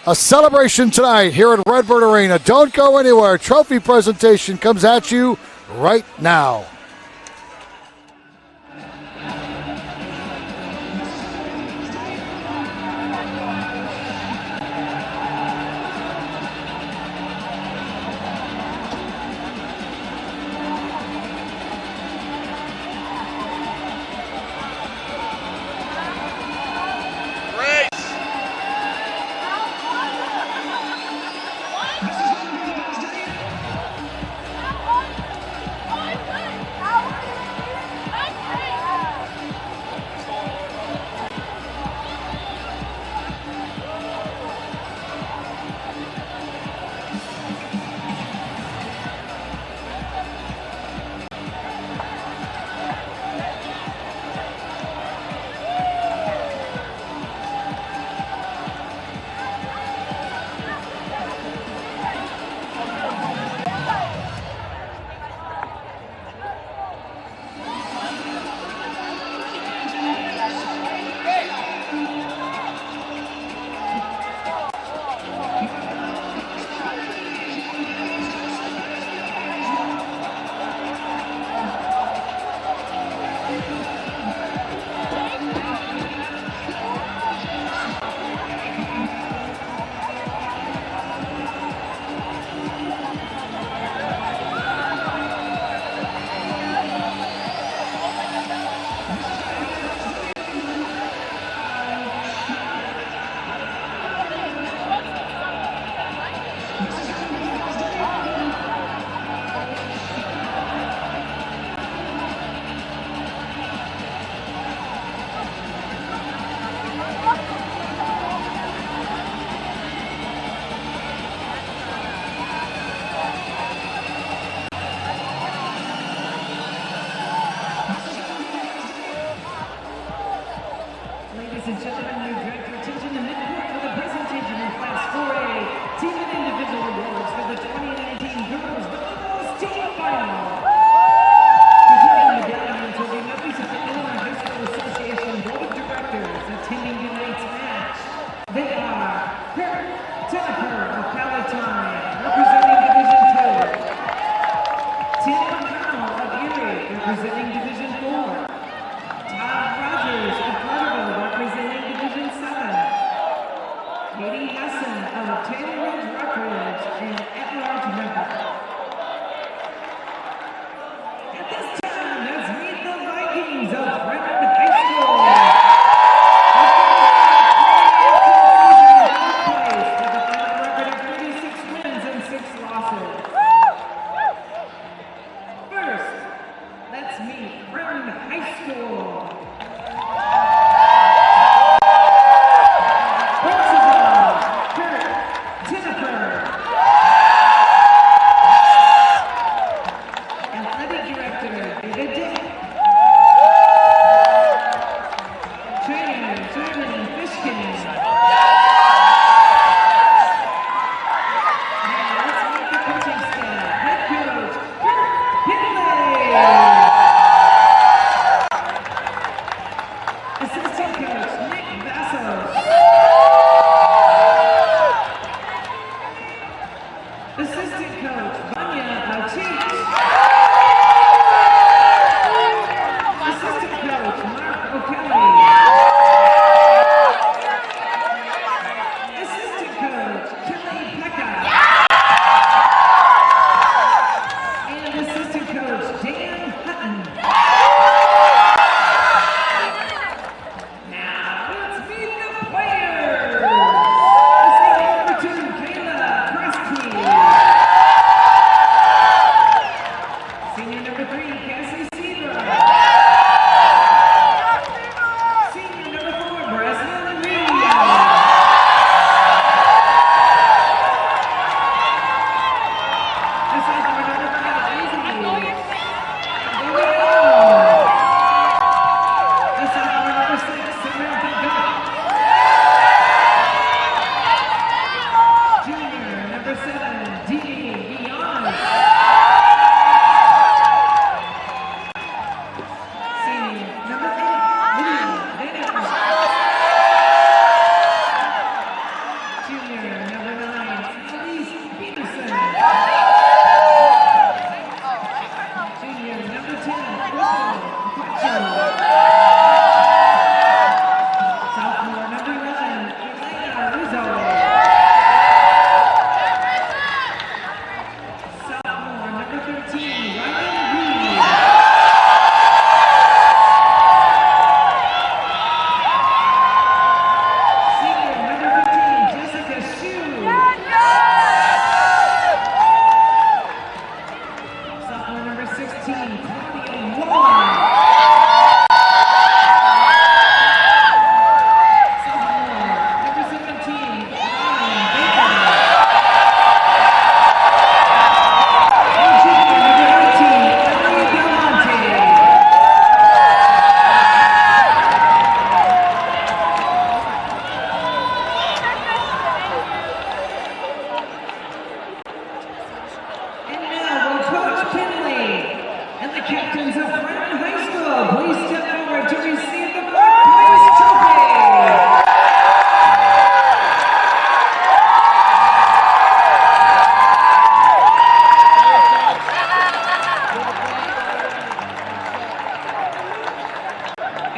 a celebration tonight here at Redbird Arena. Don't go anywhere. Trophy presentation comes at you right now. Friend High School. Principal, Kurt Tinnifer. Athletic Director, David Dick. Trainer, Jordan Fishkin. Now let's meet the coaching staff. Head coach, Kurt Pinley. Assistant coach, Nick Vassos. Assistant coach, Vanya Atit. Assistant coach, Mark O'Kelly. Assistant coach, Kelly Pekka. And assistant coach, Dan Hutton. Now let's meet the players. Senior number 2, Kayla Krusky. Senior number 3, Cassie Seaver. Senior number 4, Breslin Reed. The sophomore number 5, Izzy. The sophomore number 6, Samantha Gott. Junior number 7, Dee Giannis. Senior number 8, Lydia Benet. Junior number 9, Elise Peterson. Junior number 10, Crystal Pacho. Sophomore number 11, Elena Rizzo. Sophomore number 13, Ryan Reed. Senior number 15, Jessica Shue. Sophomore number 16, Claudia Wall. Sophomore number 17, Ryan Baker. And junior number 18, Emily Belmonte. And now will Coach Pinley and the captains of Friend High School please step forward to receive the birthplace trophy.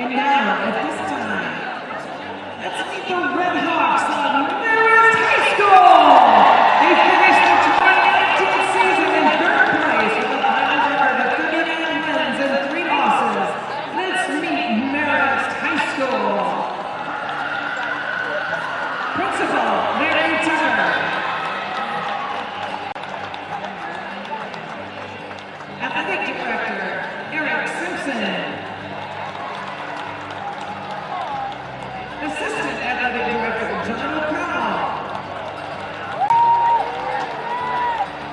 And now, at this time, let's meet the Red Hawks of Marist High School. They finished the 2019 season in third place with a final record of 39 wins and 3 losses. Let's meet Marist High School. Principal, Larry Tucker. Athletic Director, Eric Simpson. Assistant Athletic Director, John O'Connell.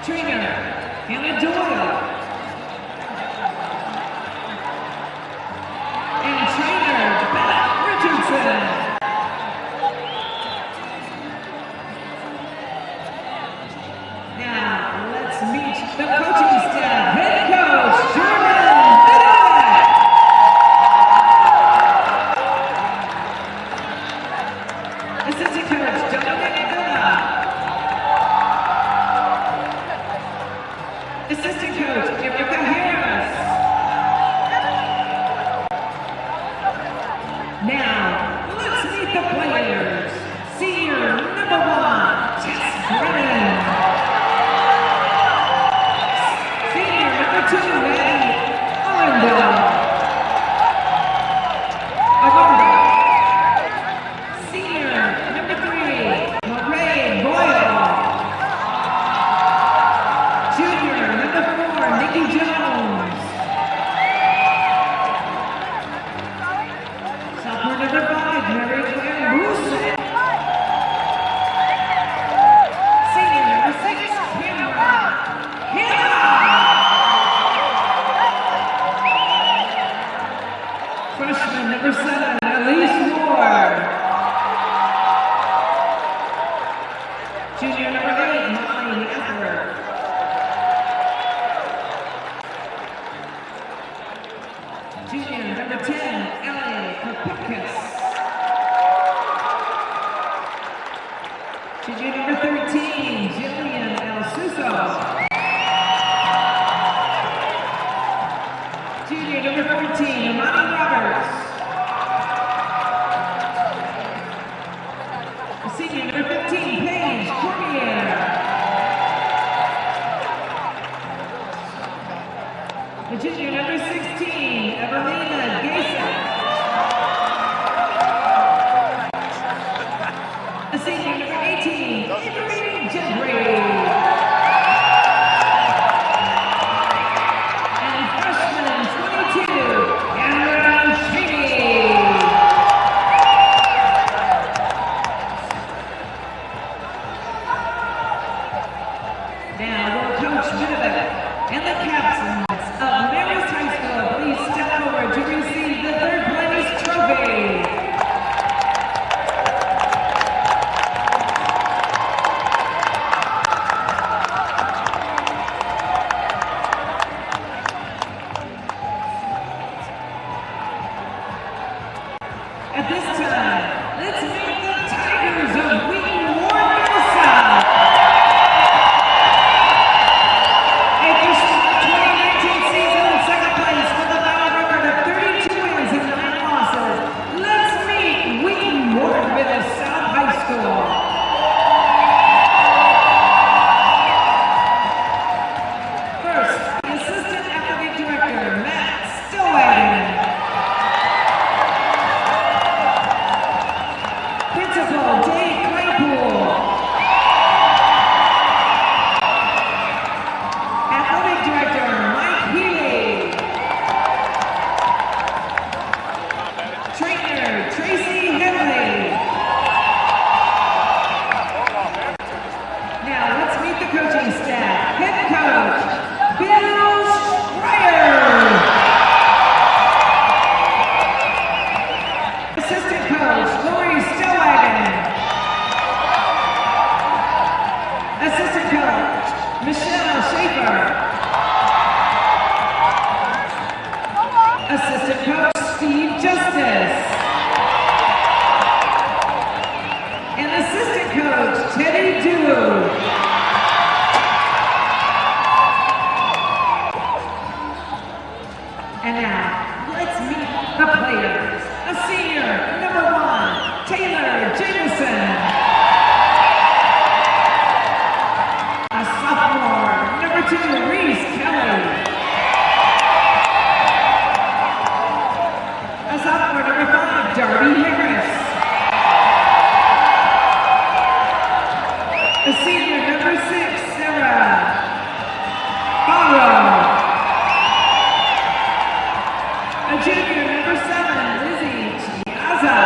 Trainer, Hannah Doyle. And trainer, Beth Richardson. Now, let's meet the coaching staff. Head coach, Jordan Benet. Assistant coach, Dominic Villa. Assistant coach, Erica Harris. Now, let's meet the players. Senior number 1, Jess Brennan. Senior number 2, Maddie Aranda. Senior number 3, Murray Boyle. Junior number 4, Nikki Jones. Freshman number 7, Elise Moore. Junior number 8, Molly Epler. Junior number 10, Ellie Kapikis. Junior number 13, Jillian El Suso. Junior number 14, Amani Roberts. Senior number 15, Paige Cormier. The junior number 16, Evelina Gayson. The senior number 18, Avery Gentry. And freshman 22, Cameron Shreve. Now will Coach Benet and the captains of Marist High School please step forward to receive the third place trophy. At this time, let's meet the Tigers of Wheaton Warren South. After the 2019 season, second place with a battle record of 32 wins and 9 losses. Let's meet Wheaton Warren South High School. First, the Assistant Athletic Director, Matt Stillwagon. Principal Dave Claypool. Athletic Director Mike Healy. Trainer Tracy Henley. Now let's meet the coaching staff. Head coach Bill Schreier. Assistant coach Lori Stillwagon. Assistant coach Michelle Schaefer. Assistant coach Steve Justice. And assistant coach Teddy Dewey. And now, let's meet the players. A senior, number 1, Taylor Jameson. A sophomore, number 2, Reese Kelly. A sophomore, number 5, Darby Harris. A senior, number 6, Sarah Barrow. A junior, number 7, Lizzie Chiazza.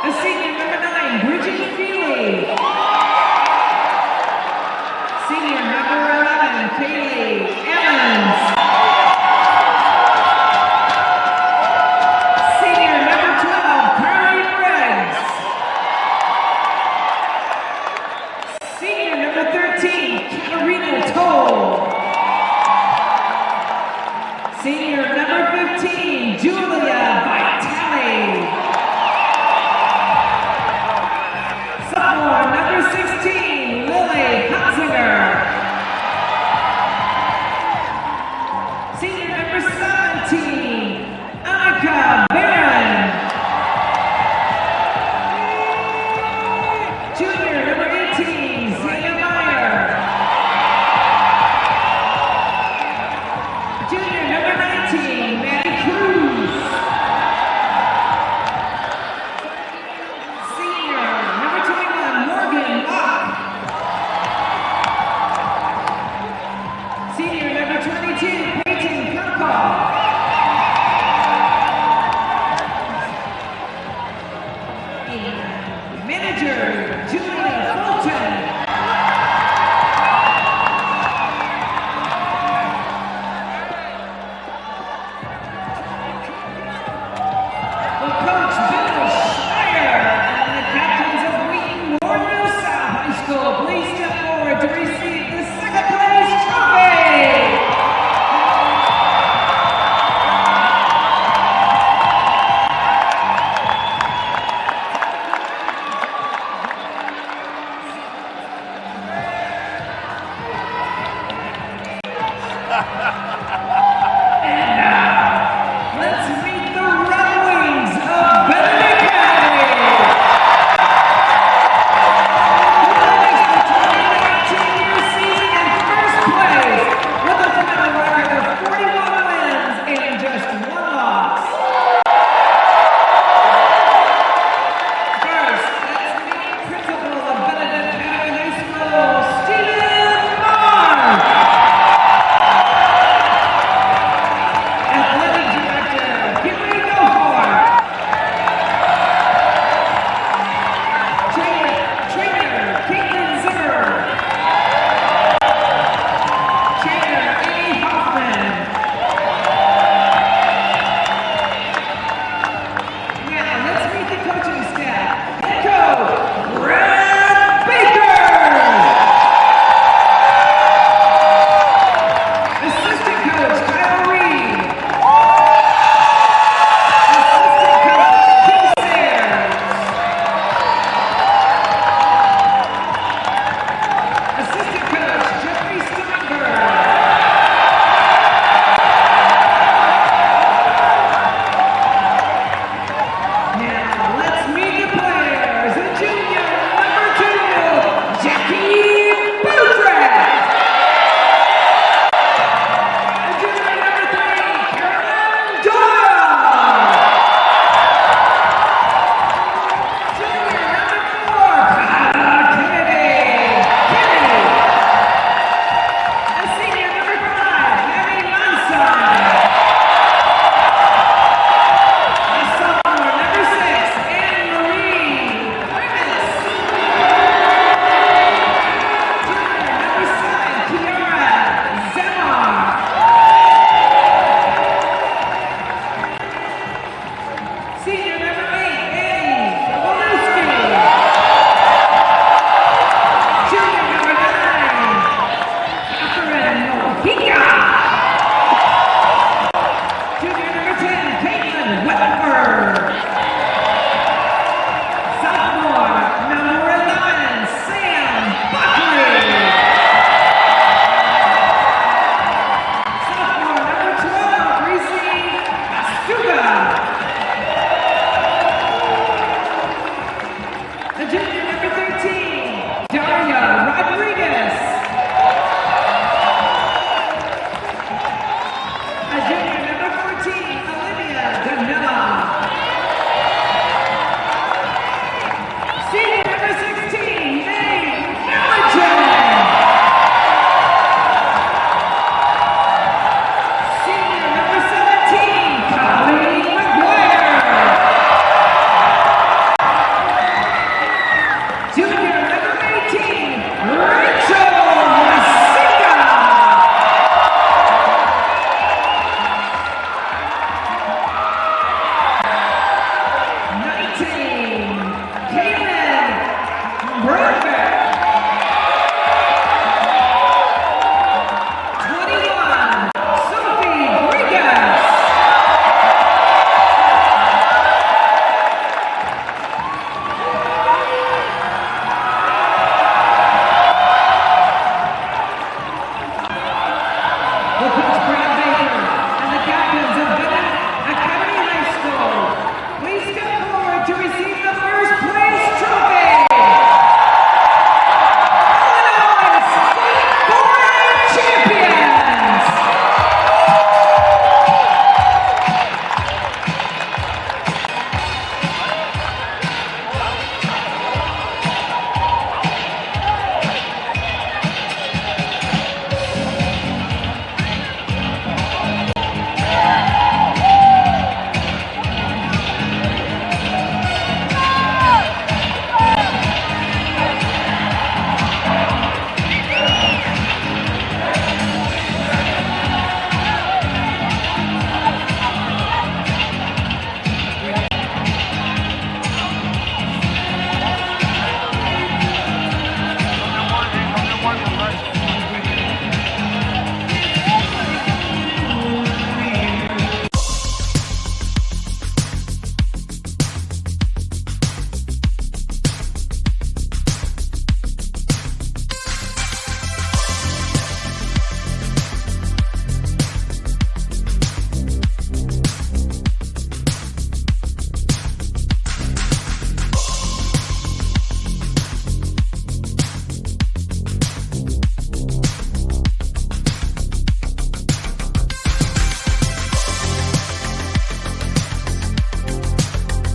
A senior, number 9, Bridget Feely. Senior, number 11, Kaylee Evans. Senior, number 12, Carly Briggs. Senior, number 13, Katarina Toll. Senior number 15, Julia Vitale. Sophomore number 16, Lily Hunzinger. Senior number 17, Annika Barron. Junior number 18, Zaya Meyer. Junior number 19, Maddie Cruz. Senior number 21, Morgan Locke. Senior number 22, Peyton Kunkel.